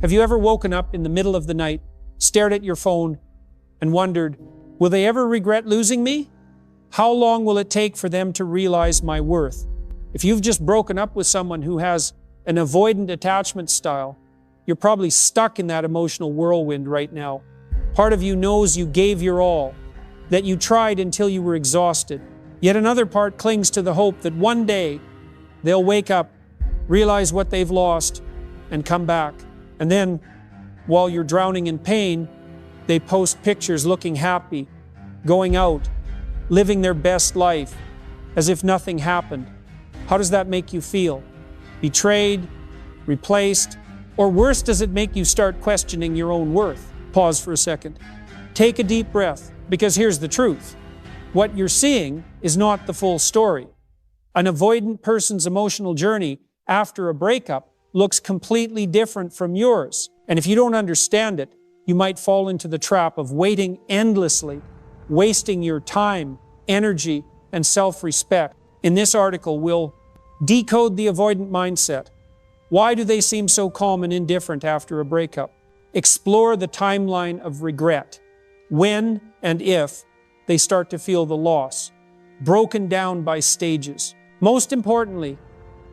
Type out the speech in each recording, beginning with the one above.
Have you ever woken up in the middle of the night, stared at your phone, and wondered, will they ever regret losing me? How long will it take for them to realize my worth? If you've just broken up with someone who has an avoidant attachment style, you're probably stuck in that emotional whirlwind right now. Part of you knows you gave your all, that you tried until you were exhausted. Yet another part clings to the hope that one day they'll wake up, realize what they've lost, and come back. And then, while you're drowning in pain, they post pictures looking happy, going out, living their best life, as if nothing happened. How does that make you feel? Betrayed, replaced, or worse, does it make you start questioning your own worth? Pause for a second. Take a deep breath, because here's the truth. What you're seeing is not the full story. An avoidant person's emotional journey after a breakup looks completely different from yours. And if you don't understand it, you might fall into the trap of waiting endlessly, wasting your time, energy, and self-respect. In this article, we'll decode the avoidant mindset. Why do they seem so calm and indifferent after a breakup? Explore the timeline of regret. When and if they start to feel the loss, broken down by stages. Most importantly,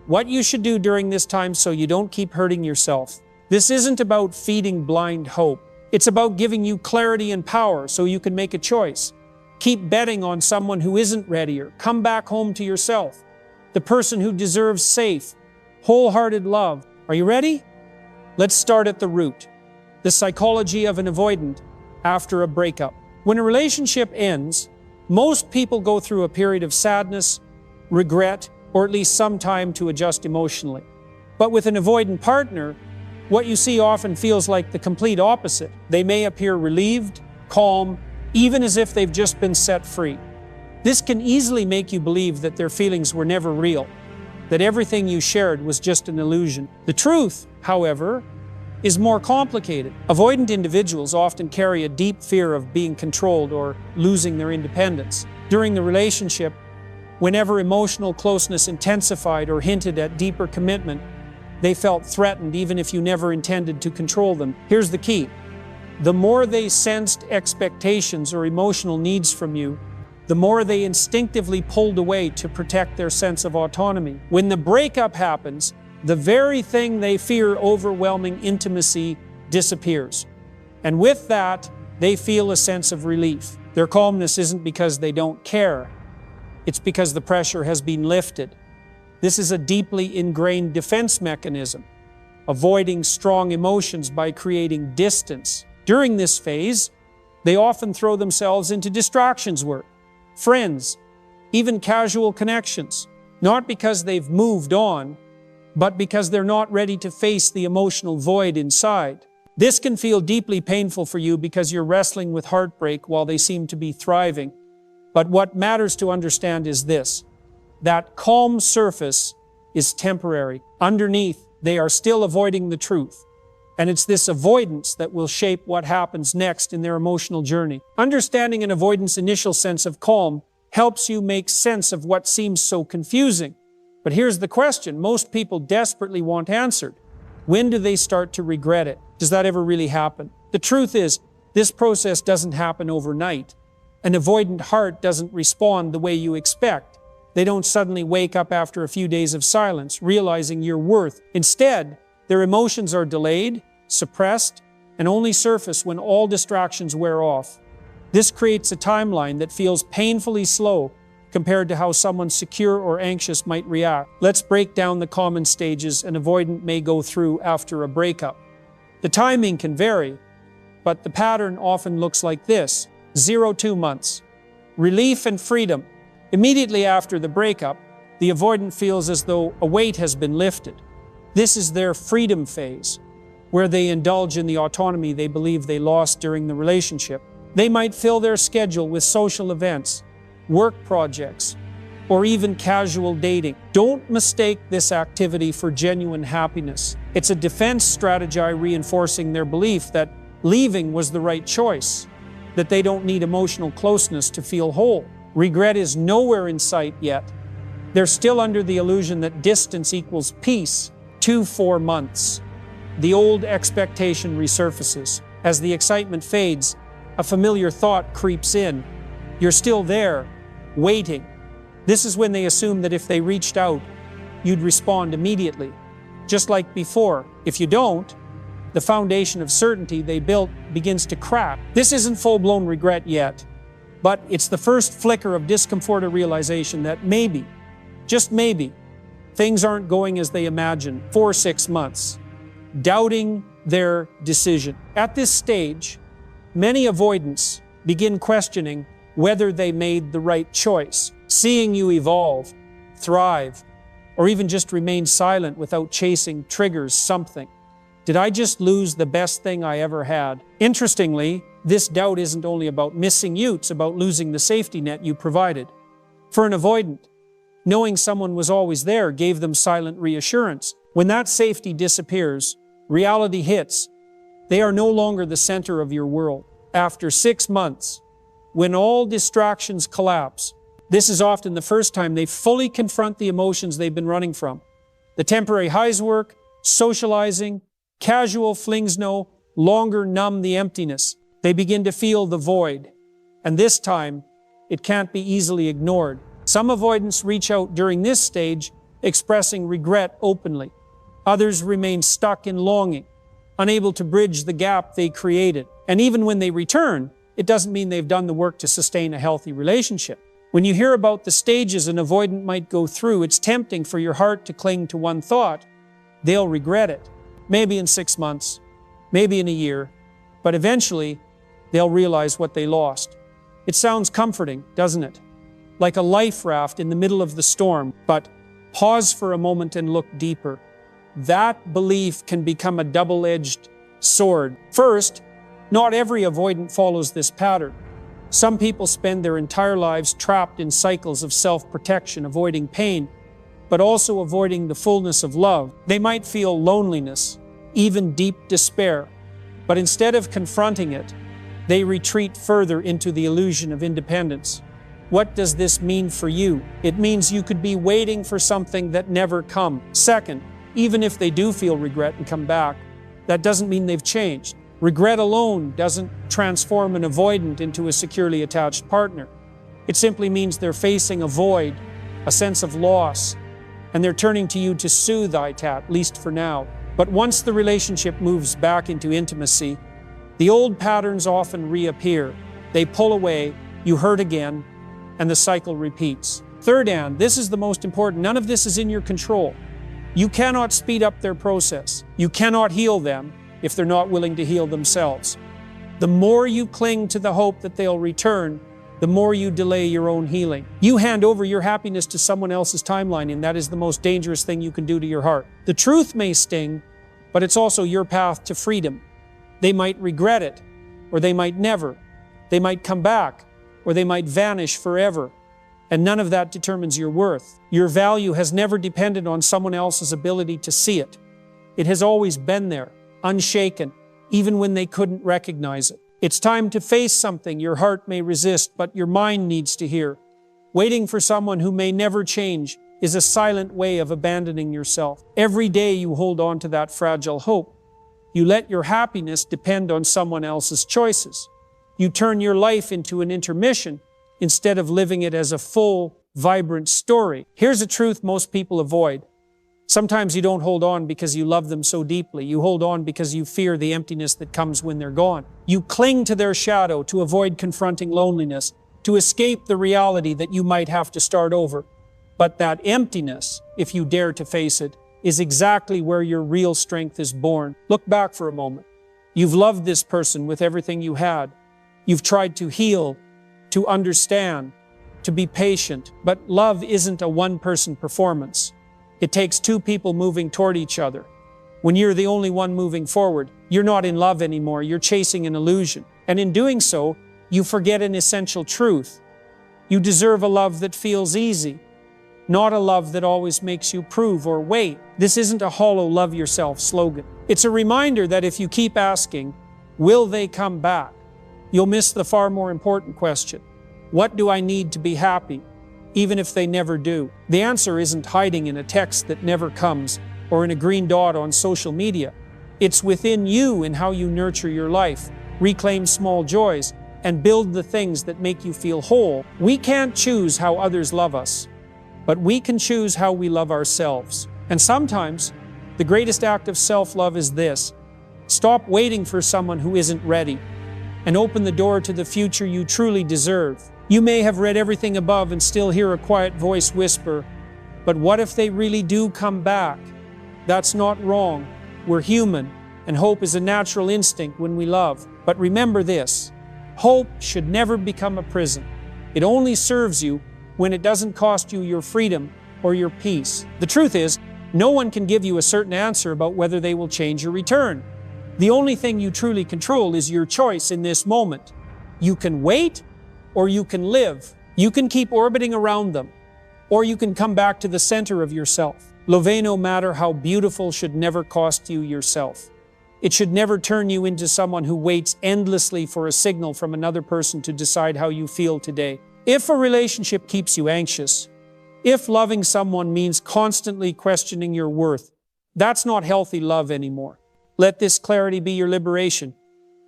what you should do during this time so you don't keep hurting yourself. This isn't about feeding blind hope. It's about giving you clarity and power so you can make a choice. Keep betting on someone who isn't ready, or come back home to yourself, the person who deserves safe, wholehearted love. Are you ready? Let's start at the root. The psychology of an avoidant after a breakup. When a relationship ends, most people go through a period of sadness, regret, or at least some time to adjust emotionally. But with an avoidant partner, what you see often feels like the complete opposite. They may appear relieved, calm, even as if they've just been set free. This can easily make you believe that their feelings were never real, that everything you shared was just an illusion. The truth, however, is more complicated. Avoidant individuals often carry a deep fear of being controlled or losing their independence. During the relationship, whenever emotional closeness intensified or hinted at deeper commitment, they felt threatened even if you never intended to control them. Here's the key. The more they sensed expectations or emotional needs from you, the more they instinctively pulled away to protect their sense of autonomy. When the breakup happens, the very thing they fear overwhelming intimacy disappears. And with that, they feel a sense of relief. Their calmness isn't because they don't care. It's because the pressure has been lifted. This is a deeply ingrained defense mechanism, avoiding strong emotions by creating distance. During this phase, they often throw themselves into distractions work, friends, even casual connections, not because they've moved on, but because they're not ready to face the emotional void inside. This can feel deeply painful for you because you're wrestling with heartbreak while they seem to be thriving. But what matters to understand is this: that calm surface is temporary. Underneath, they are still avoiding the truth. And it's this avoidance that will shape what happens next in their emotional journey. Understanding an avoidant's initial sense of calm helps you make sense of what seems so confusing. But here's the question most people desperately want answered. When do they start to regret it? Does that ever really happen? The truth is, this process doesn't happen overnight. An avoidant heart doesn't respond the way you expect. They don't suddenly wake up after a few days of silence, realizing your worth. Instead, their emotions are delayed, suppressed, and only surface when all distractions wear off. This creates a timeline that feels painfully slow compared to how someone secure or anxious might react. Let's break down the common stages an avoidant may go through after a breakup. The timing can vary, but the pattern often looks like this: 0-2 months. Relief and freedom. Immediately after the breakup, the avoidant feels as though a weight has been lifted. This is their freedom phase, where they indulge in the autonomy they believe they lost during the relationship. They might fill their schedule with social events, work projects, or even casual dating. Don't mistake this activity for genuine happiness. It's a defense strategy reinforcing their belief that leaving was the right choice, that they don't need emotional closeness to feel whole. Regret is nowhere in sight yet. They're still under the illusion that distance equals peace. 2-4 months. the old expectation resurfaces. As the excitement fades, a familiar thought creeps in. You're still there, waiting. This is when they assume that if they reached out, you'd respond immediately. Just like before, if you don't, the foundation of certainty they built begins to crack. This isn't full-blown regret yet, but it's the first flicker of discomfort or realization that maybe, just maybe, things aren't going as they imagined for 6 months. Doubting their decision. At this stage, many avoidants begin questioning whether they made the right choice. Seeing you evolve, thrive, or even just remain silent without chasing triggers something. Did I just lose the best thing I ever had? Interestingly, this doubt isn't only about missing you, it's about losing the safety net you provided. For an avoidant, knowing someone was always there gave them silent reassurance. When that safety disappears, reality hits. They are no longer the center of your world. After 6 months, when all distractions collapse, this is often the first time they fully confront the emotions they've been running from. The temporary highs work, socializing, casual flings no longer numb the emptiness. They begin to feel the void. And this time, it can't be easily ignored. Some avoidants reach out during this stage, expressing regret openly. Others remain stuck in longing, unable to bridge the gap they created. And even when they return, it doesn't mean they've done the work to sustain a healthy relationship. When you hear about the stages an avoidant might go through, it's tempting for your heart to cling to one thought. They'll regret it. Maybe in 6 months, maybe in a year, but eventually they'll realize what they lost. It sounds comforting, doesn't it? Like a life raft in the middle of the storm, but pause for a moment and look deeper. That belief can become a double-edged sword. First, not every avoidant follows this pattern. Some people spend their entire lives trapped in cycles of self-protection, avoiding pain, but also avoiding the fullness of love. They might feel loneliness, even deep despair, but instead of confronting it, they retreat further into the illusion of independence. What does this mean for you? It means you could be waiting for something that never comes. Second, even if they do feel regret and come back, that doesn't mean they've changed. Regret alone doesn't transform an avoidant into a securely attached partner. It simply means they're facing a void, a sense of loss, and they're turning to you to soothe it, at least for now. But once the relationship moves back into intimacy, the old patterns often reappear. They pull away, you hurt again, and the cycle repeats. Third, and this is the most important, none of this is in your control. You cannot speed up their process. You cannot heal them if they're not willing to heal themselves. The more you cling to the hope that they'll return, the more you delay your own healing. You hand over your happiness to someone else's timeline, and that is the most dangerous thing you can do to your heart. The truth may sting, but it's also your path to freedom. They might regret it, or they might never. They might come back, or they might vanish forever. And none of that determines your worth. Your value has never depended on someone else's ability to see it. It has always been there, unshaken, even when they couldn't recognize it. It's time to face something your heart may resist, but your mind needs to hear. Waiting for someone who may never change is a silent way of abandoning yourself. Every day you hold on to that fragile hope. You let your happiness depend on someone else's choices. You turn your life into an intermission instead of living it as a full, vibrant story. Here's a truth most people avoid. Sometimes you don't hold on because you love them so deeply. You hold on because you fear the emptiness that comes when they're gone. You cling to their shadow to avoid confronting loneliness, to escape the reality that you might have to start over. But that emptiness, if you dare to face it, is exactly where your real strength is born. Look back for a moment. You've loved this person with everything you had. You've tried to heal, to understand, to be patient. But love isn't a one-person performance. It takes two people moving toward each other. When you're the only one moving forward, you're not in love anymore. You're chasing an illusion. And in doing so, you forget an essential truth. You deserve a love that feels easy, not a love that always makes you prove or wait. This isn't a hollow love yourself slogan. It's a reminder that if you keep asking, will they come back? You'll miss the far more important question. What do I need to be happy, even if they never do? The answer isn't hiding in a text that never comes or in a green dot on social media. It's within you in how you nurture your life, reclaim small joys, and build the things that make you feel whole. We can't choose how others love us, but we can choose how we love ourselves. And sometimes, the greatest act of self-love is this: stop waiting for someone who isn't ready, and open the door to the future you truly deserve. You may have read everything above and still hear a quiet voice whisper, but what if they really do come back? That's not wrong. We're human, and hope is a natural instinct when we love. But remember this: hope should never become a prison. It only serves you when it doesn't cost you your freedom or your peace. The truth is, no one can give you a certain answer about whether they will change or return. The only thing you truly control is your choice in this moment. You can wait, or you can live. You can keep orbiting around them, or you can come back to the center of yourself. Love, no matter how beautiful, should never cost you yourself. It should never turn you into someone who waits endlessly for a signal from another person to decide how you feel today. If a relationship keeps you anxious, if loving someone means constantly questioning your worth, that's not healthy love anymore. Let this clarity be your liberation.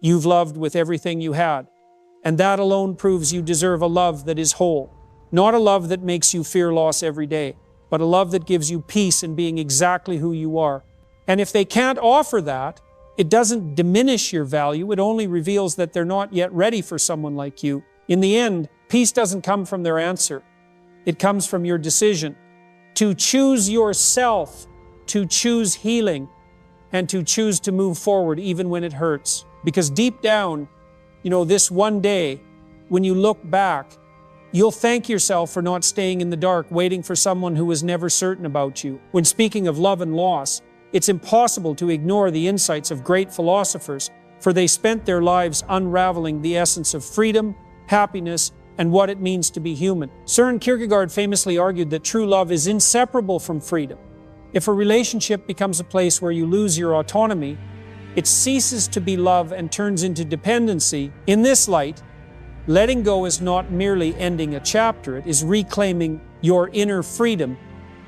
You've loved with everything you had, and that alone proves you deserve a love that is whole. Not a love that makes you fear loss every day, but a love that gives you peace in being exactly who you are. And if they can't offer that, it doesn't diminish your value, it only reveals that they're not yet ready for someone like you. In the end, peace doesn't come from their answer. It comes from your decision to choose yourself, to choose healing, and to choose to move forward even when it hurts. Because deep down, this one day, when you look back, you'll thank yourself for not staying in the dark, waiting for someone who was never certain about you. When speaking of love and loss, it's impossible to ignore the insights of great philosophers, for they spent their lives unraveling the essence of freedom, happiness, and what it means to be human. Søren Kierkegaard famously argued that true love is inseparable from freedom. If a relationship becomes a place where you lose your autonomy, it ceases to be love and turns into dependency. In this light, letting go is not merely ending a chapter, it is reclaiming your inner freedom,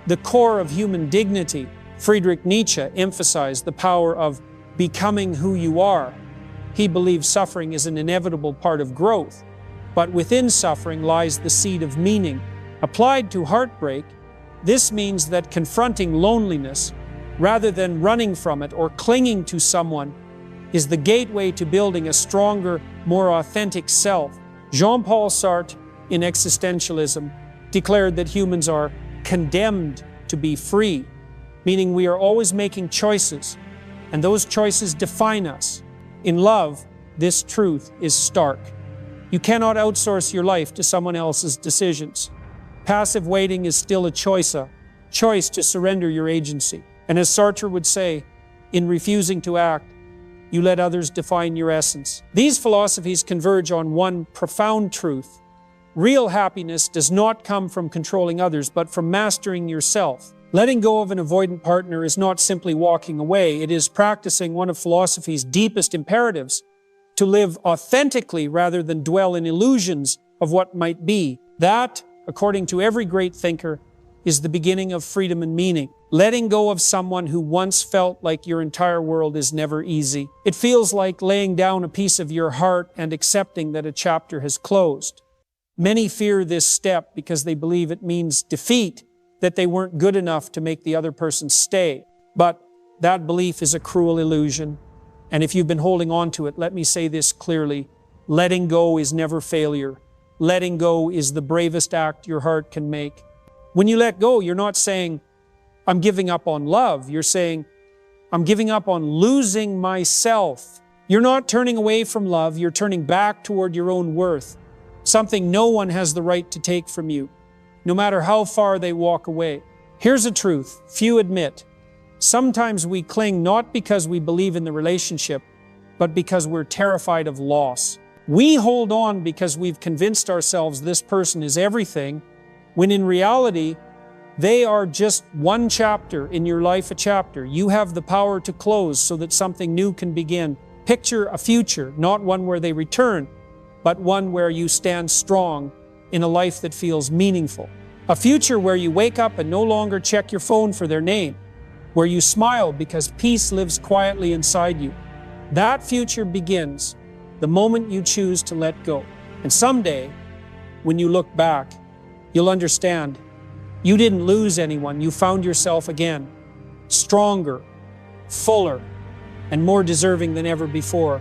the core of human dignity. Friedrich Nietzsche emphasized the power of becoming who you are. He believed suffering is an inevitable part of growth, but within suffering lies the seed of meaning. Applied to heartbreak, this means that confronting loneliness, rather than running from it or clinging to someone, is the gateway to building a stronger, more authentic self. Jean-Paul Sartre, in Existentialism, declared that humans are condemned to be free, meaning we are always making choices, and those choices define us. In love, this truth is stark. You cannot outsource your life to someone else's decisions. Passive waiting is still a choice to surrender your agency. And as Sartre would say, in refusing to act, you let others define your essence. These philosophies converge on one profound truth. Real happiness does not come from controlling others, but from mastering yourself. Letting go of an avoidant partner is not simply walking away. It is practicing one of philosophy's deepest imperatives, to live authentically rather than dwell in illusions of what might be. That, according to every great thinker, is the beginning of freedom and meaning. Letting go of someone who once felt like your entire world is never easy. It feels like laying down a piece of your heart and accepting that a chapter has closed. Many fear this step because they believe it means defeat, that they weren't good enough to make the other person stay. But that belief is a cruel illusion. And if you've been holding on to it, let me say this clearly: letting go is never failure. Letting go is the bravest act your heart can make. When you let go, you're not saying, I'm giving up on love. You're saying, I'm giving up on losing myself. You're not turning away from love, you're turning back toward your own worth, something no one has the right to take from you, no matter how far they walk away. Here's a truth few admit. Sometimes we cling not because we believe in the relationship, but because we're terrified of loss. We hold on because we've convinced ourselves this person is everything, when in reality, they are just one chapter in your life, a chapter. You have the power to close so that something new can begin. Picture a future, not one where they return, but one where you stand strong in a life that feels meaningful. A future where you wake up and no longer check your phone for their name, where you smile because peace lives quietly inside you. That future begins the moment you choose to let go. And someday, when you look back, you'll understand you didn't lose anyone. You found yourself again, stronger, fuller, and more deserving than ever before.